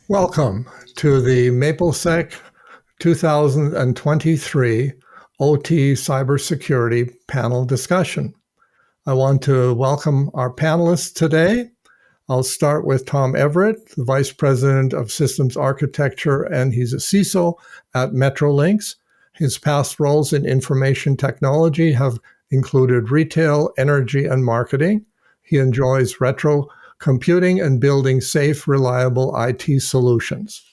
Welcome to the MapleSEC 2023 OT Cybersecurity Panel Discussion. I want to welcome our panelists today. I'll start with Tom Everett, the Vice President of Systems Architecture, and he's a CISO at Metrolinx. His past roles in information technology have included retail, energy, and marketing. He enjoys retro computing and building safe, reliable IT solutions.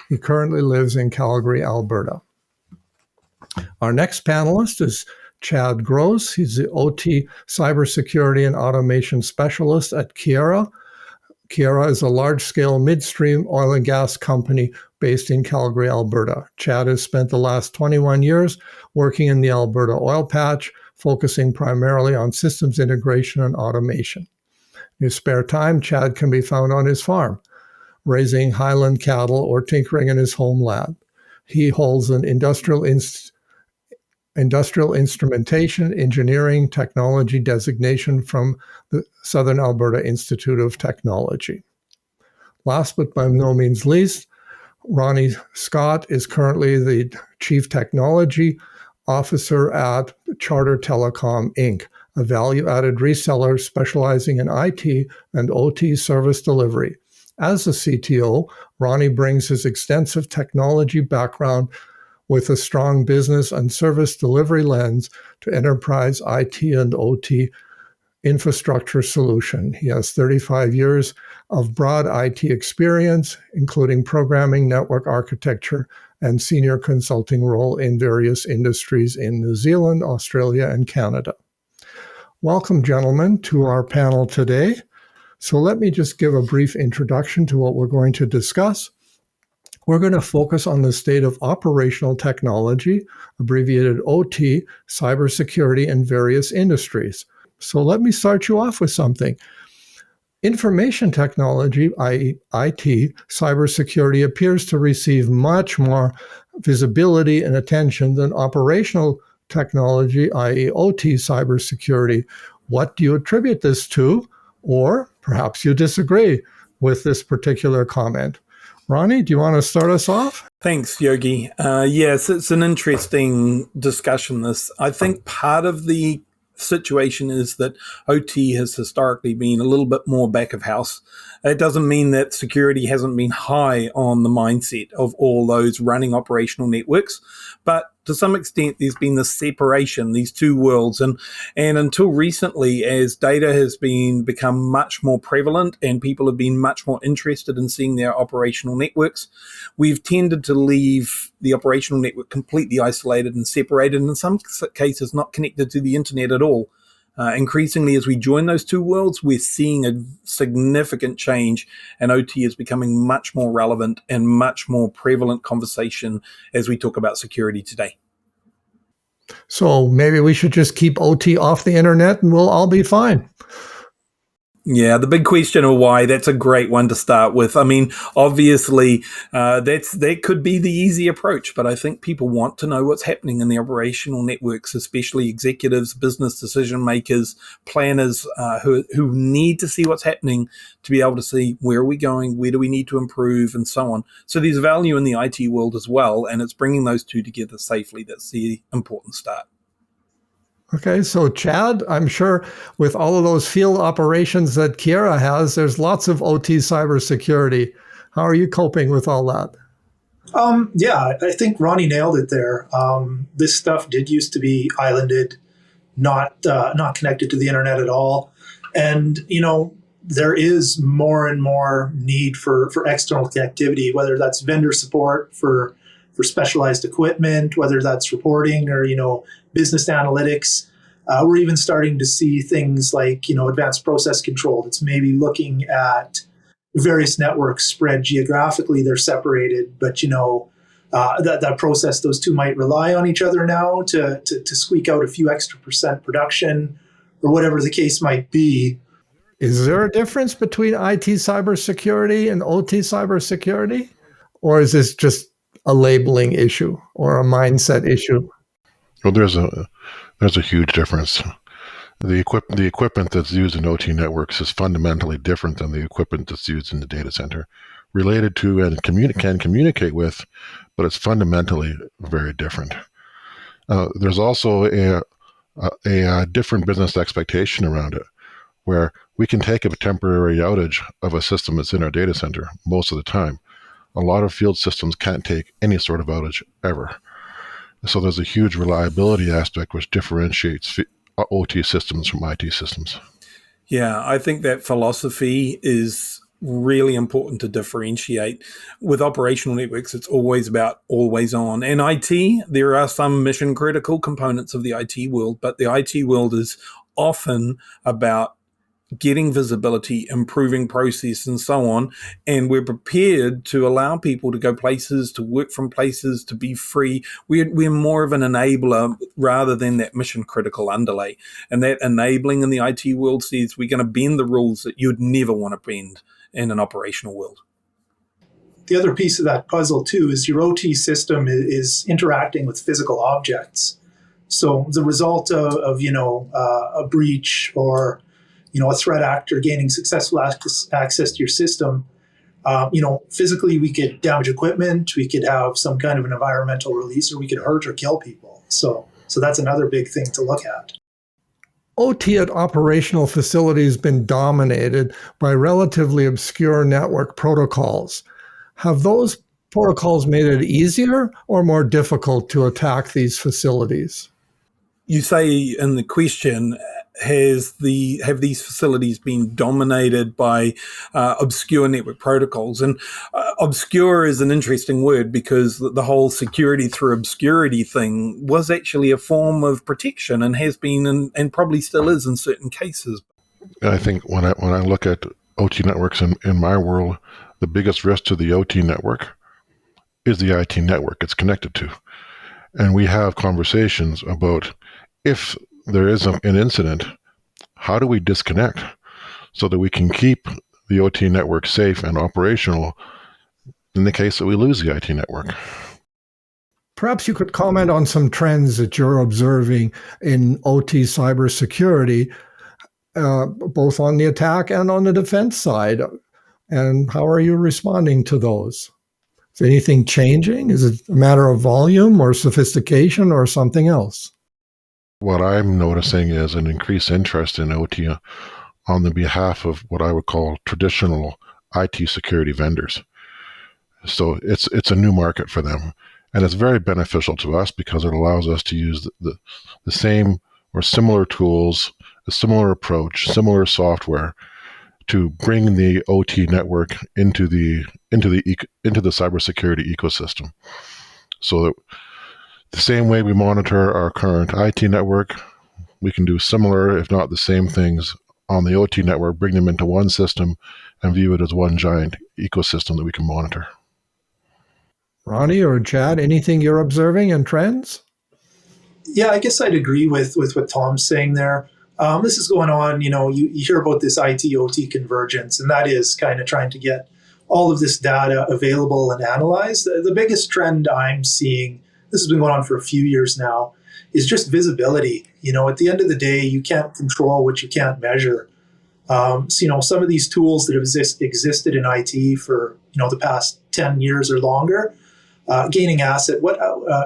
He currently lives in Calgary, Alberta. Our next panelist is Chad Gross. He's the OT Cybersecurity and Automation Specialist at Keyera. Keyera is a large-scale midstream oil and gas company based in Calgary, Alberta. Chad has spent the last 21 years working in the Alberta oil patch, focusing primarily on systems integration and automation. In his spare time, Chad can be found on his farm, raising Highland cattle or tinkering in his home lab. He holds an industrial instrumentation engineering technology designation from the Southern Alberta Institute of Technology. Last but by no means least, Ronnie Scott is currently the Chief Technology Officer at Charter Telecom, Inc., a value-added reseller specializing in IT and OT service delivery. As a CTO, Ronnie brings his extensive technology background with a strong business and service delivery lens to enterprise IT and OT infrastructure solution. He has 35 years of broad IT experience, including programming, network architecture, and senior consulting role in various industries in New Zealand, Australia, and Canada. Welcome, gentlemen, to our panel today. So let me just give a brief introduction to what we're going to discuss. We're going to focus on the state of operational technology, abbreviated OT, cybersecurity, in various industries. So let me start you off with something. Information technology, i.e. IT, cybersecurity, appears to receive much more visibility and attention than operational technology, i.e. OT cybersecurity. What do you attribute this to? Or perhaps you disagree with this particular comment. Ronnie, do you want to start us off? Thanks, Yogi. Yes, it's an interesting discussion, this. I think part of the situation is that OT has historically been a little bit more back of house. It doesn't mean that security hasn't been high on the mindset of all those running operational networks, but to some extent there's been this separation, these two worlds, and until recently, as data has become much more prevalent and people have been much more interested in seeing their operational networks, we've tended to leave the operational network completely isolated and separated, and in some cases not connected to the internet at all. Increasingly, as we join those two worlds, we're seeing a significant change, and OT is becoming much more relevant and much more prevalent conversation as we talk about security today. So maybe we should just keep OT off the internet and we'll all be fine. Yeah, the big question of why, that's a great one to start with. I mean, obviously, that could be the easy approach, but I think people want to know what's happening in the operational networks, especially executives, business decision makers, planners who need to see what's happening to be able to see where are we going, where do we need to improve, and so on. So there's value in the IT world as well, and it's bringing those two together safely. That's the important start. Okay, so Chad, I'm sure with all of those field operations that Keyera has, there's lots of OT cybersecurity. How are you coping with all that? Yeah, I think Ronnie nailed it there. This stuff did used to be islanded, not connected to the internet at all. And, there is more and more need for external connectivity, whether that's vendor support for specialized equipment, whether that's reporting or, business analytics. We're even starting to see things like, advanced process control. That's maybe looking at various networks spread geographically. They're separated, but, that process, those two might rely on each other now to squeak out a few extra % production or whatever the case might be. Is there a difference between IT cybersecurity and OT cybersecurity? Or is this just a labeling issue or a mindset issue? Well, there's a huge difference. The equipment that's used in OT networks is fundamentally different than the equipment that's used in the data center. related to and can communicate with, but it's fundamentally very different. There's also a different business expectation around it, where we can take a temporary outage of a system that's in our data center most of the time. A lot of field systems can't take any sort of outage ever. So there's a huge reliability aspect which differentiates OT systems from IT systems. Yeah, I think that philosophy is really important to differentiate. With operational networks, it's always about always on. And IT, there are some mission critical components of the IT world, but the IT world is often about getting visibility, improving process, and so on. And we're prepared to allow people to go places, to work from places, to be free. We're more of an enabler rather than that mission critical underlay. And that enabling in the IT world says we're going to bend the rules that you'd never want to bend in an operational world. The other piece of that puzzle too is your OT system is interacting with physical objects. So the result of a breach or a threat actor gaining successful access to your system, physically we could damage equipment, we could have some kind of an environmental release, or we could hurt or kill people. So that's another big thing to look at. OT at operational facilities has been dominated by relatively obscure network protocols. Have those protocols made it easier or more difficult to attack these facilities? You say in the question, have these facilities been dominated by obscure network protocols? And obscure is an interesting word because the whole security through obscurity thing was actually a form of protection and has been and probably still is in certain cases. I think when I look at OT networks in my world, the biggest risk to the OT network is the IT network it's connected to. And we have conversations about if there is an incident, how do we disconnect so that we can keep the OT network safe and operational in the case that we lose the IT network? Perhaps you could comment on some trends that you're observing in OT cybersecurity, both on the attack and on the defense side. And how are you responding to those? Is anything changing? Is it a matter of volume or sophistication or something else? What I'm noticing is an increased interest in OT on the behalf of what I would call traditional IT security vendors. So it's a new market for them. And it's very beneficial to us because it allows us to use the same or similar tools, a similar approach, similar software to bring the OT network into the cybersecurity ecosystem. So that the same way we monitor our current IT network, we can do similar, if not the same things on the OT network, bring them into one system and view it as one giant ecosystem that we can monitor. Ronnie or Chad, anything you're observing in trends? Yeah, I guess I'd agree with what Tom's saying there. This is going on, you hear about this IT-OT convergence, and that is kind of trying to get all of this data available and analyzed. The biggest trend I'm seeing, this has been going on for a few years now, is just visibility. At the end of the day, you can't control what you can't measure. Some of these tools that have existed in IT for, the past 10 years or longer, gaining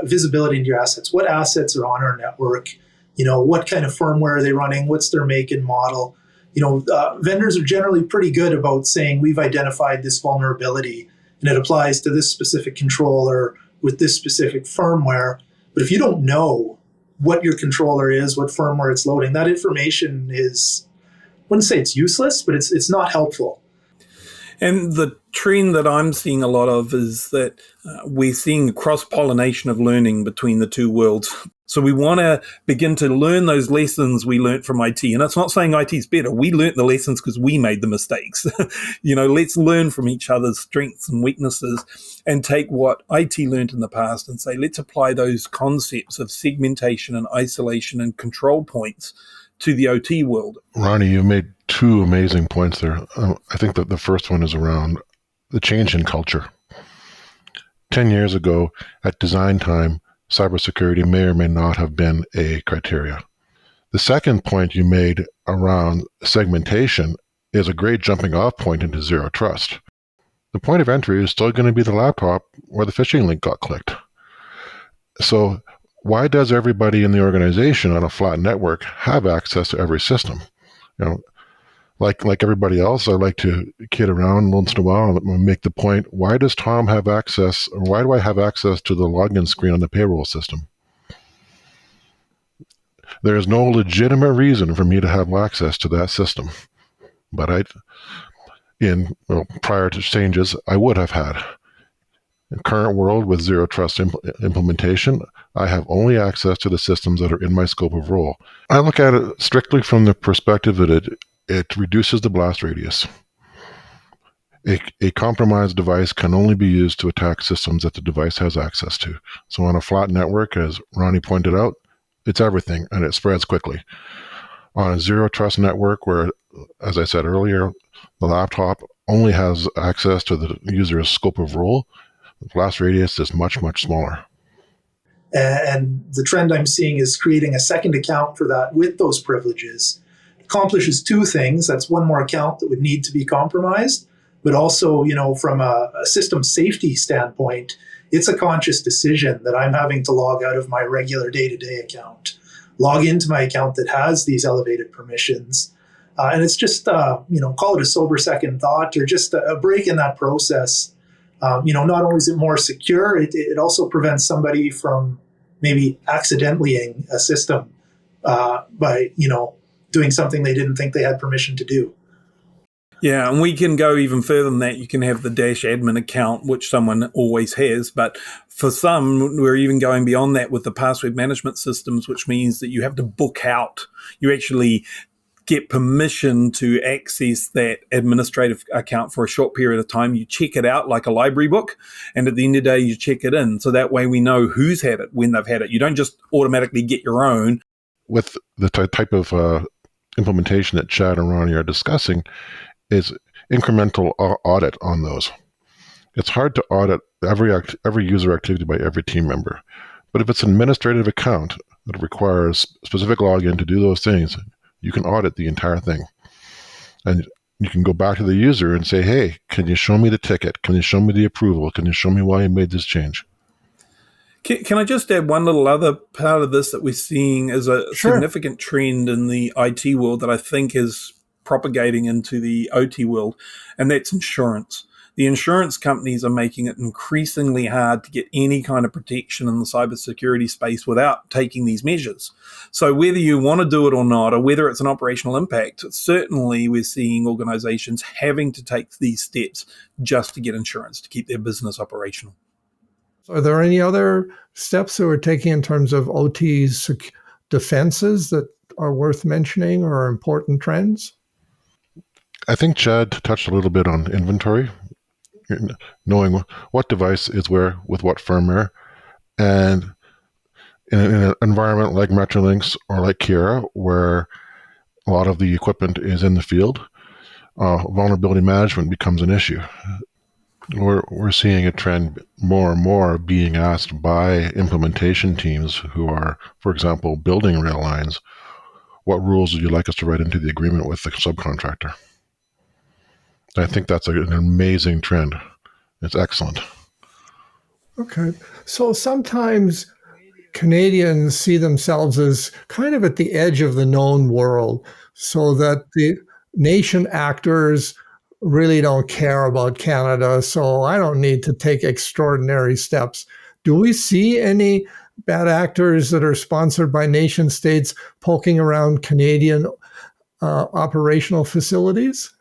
visibility into your assets. What assets are on our network? What kind of firmware are they running? What's their make and model? Vendors are generally pretty good about saying we've identified this vulnerability and it applies to this specific controller with this specific firmware. But if you don't know what your controller is, what firmware it's loading, that information is, I wouldn't say it's useless, but it's not helpful. And the trend that I'm seeing a lot of is that we're seeing cross-pollination of learning between the two worlds. So we want to begin to learn those lessons we learned from IT. And that's not saying IT is better. We learned the lessons because we made the mistakes. Let's learn from each other's strengths and weaknesses and take what IT learned in the past and say, let's apply those concepts of segmentation and isolation and control points to the OT world. Ronnie, you made two amazing points there. I think that the first one is around the change in culture. 10 years ago, at design time, cybersecurity may or may not have been a criteria. The second point you made around segmentation is a great jumping off point into zero trust. the point of entry is still going to be the laptop where the phishing link got clicked. So why does everybody in the organization on a flat network have access to every system? Like everybody else, I like to kid around once in a while and make the point, why does Tom have access, or why do I have access to the login screen on the payroll system? There is no legitimate reason for me to have access to that system. But prior to changes, I would have had. In the current world with zero trust implementation, I have only access to the systems that are in my scope of role. I look at it strictly from the perspective that it reduces the blast radius. A compromised device can only be used to attack systems that the device has access to. So on a flat network, as Ronnie pointed out, it's everything, and it spreads quickly. On a zero trust network where, as I said earlier, the laptop only has access to the user's scope of role, the blast radius is much, much smaller. And the trend I'm seeing is creating a second account for that with those privileges. It accomplishes two things. That's one more account that would need to be compromised, but also, from a system safety standpoint, it's a conscious decision that I'm having to log out of my regular day-to-day account, log into my account that has these elevated permissions. And it's just, call it a sober second thought, or just a break in that process. Not only is it more secure, it also prevents somebody from maybe accidentally-ing a system by, doing something they didn't think they had permission to do. Yeah, and we can go even further than that. You can have the dash admin account, which someone always has. But for some, we're even going beyond that with the password management systems, which means that you have to book out. You actually get permission to access that administrative account for a short period of time. You check it out like a library book, and at the end of the day, you check it in. So that way we know who's had it, when they've had it. You don't just automatically get your own. With the type of implementation that Chad and Ronnie are discussing, is incremental audit on those. It's hard to audit every user activity by every team member. But if it's an administrative account that requires specific login to do those things, you can audit the entire thing. And you can go back to the user and say, hey, can you show me the ticket? Can you show me the approval? Can you show me why you made this change? Can I just add one little other part of this that we're seeing as a Sure. significant trend in the IT world that I think is propagating into the OT world, and that's insurance. The insurance companies are making it increasingly hard to get any kind of protection in the cybersecurity space without taking these measures. So whether you want to do it or not, or whether it's an operational impact, certainly we're seeing organizations having to take these steps just to get insurance to keep their business operational. Are there any other steps that we're taking in terms of OT's defenses that are worth mentioning or important trends? I think Chad touched a little bit on inventory, knowing what device is where with what firmware. And in an environment like Metrolinx or like Kira, where a lot of the equipment is in the field, vulnerability management becomes an issue. We're seeing a trend more and more being asked by implementation teams who are, for example, building rail lines, what rules would you like us to write into the agreement with the subcontractor? I think that's an amazing trend. It's excellent. Okay. So sometimes Canadians see themselves as kind of at the edge of the known world, so that the nation actors really don't care about Canada, so I don't need to take extraordinary steps. Do we see any bad actors that are sponsored by nation states poking around Canadian operational facilities?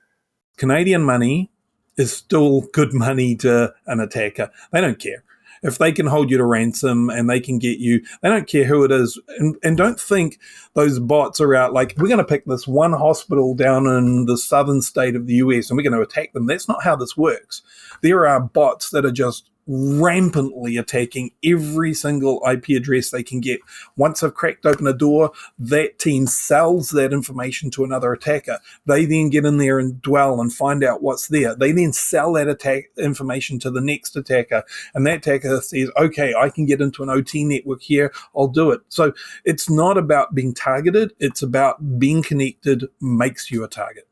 Canadian money is still good money to an attacker. They don't care. If they can hold you to ransom and they can get you, they don't care who it is. And don't think those bots are out like, we're going to pick this one hospital down in the southern state of the US and we're going to attack them. That's not how this works. There are bots that are just rampantly attacking every single IP address they can get. Once they've cracked open a door, that team sells that information to another attacker. They then get in there and dwell and find out what's there. They then sell that attack information to the next attacker, and that attacker says, okay, I can get into an OT network here, I'll do it. So it's not about being targeted, it's about being connected makes you a target.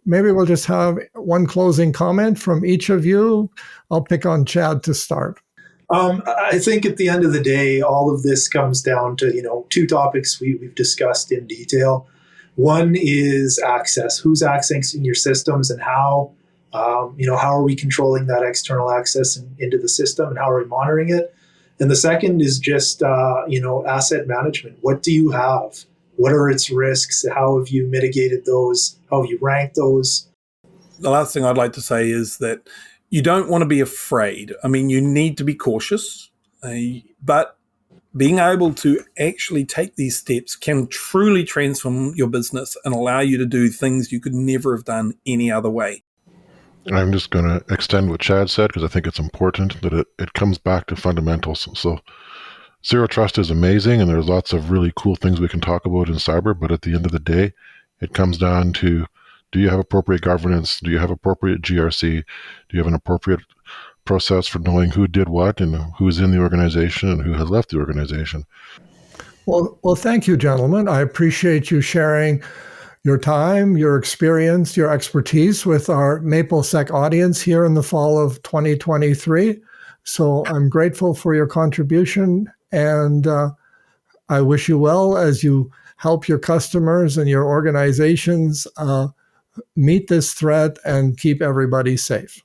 maybe we'll just have one closing comment from each of you. I'll pick on Chad to start. I think at the end of the day, all of this comes down to, two topics we've discussed in detail. One is access. Who's accessing your systems and how? How are we controlling that external access into the system and how are we monitoring it? And the second is just, asset management. What do you have? What are its risks? How have you mitigated those? How have you ranked those? The last thing I'd like to say is that you don't want to be afraid. I mean, you need to be cautious, but being able to actually take these steps can truly transform your business and allow you to do things you could never have done any other way. I'm just going to extend what Chad said because I think it's important that it comes back to fundamentals. So Zero Trust is amazing, and there's lots of really cool things we can talk about in cyber, but at the end of the day, it comes down to, do you have appropriate governance? Do you have appropriate GRC? Do you have an appropriate process for knowing who did what and who's in the organization and who has left the organization? Well, thank you, gentlemen. I appreciate you sharing your time, your experience, your expertise with our MapleSEC audience here in the fall of 2023. So I'm grateful for your contribution, and I wish you well as you help your customers and your organizations meet this threat and keep everybody safe.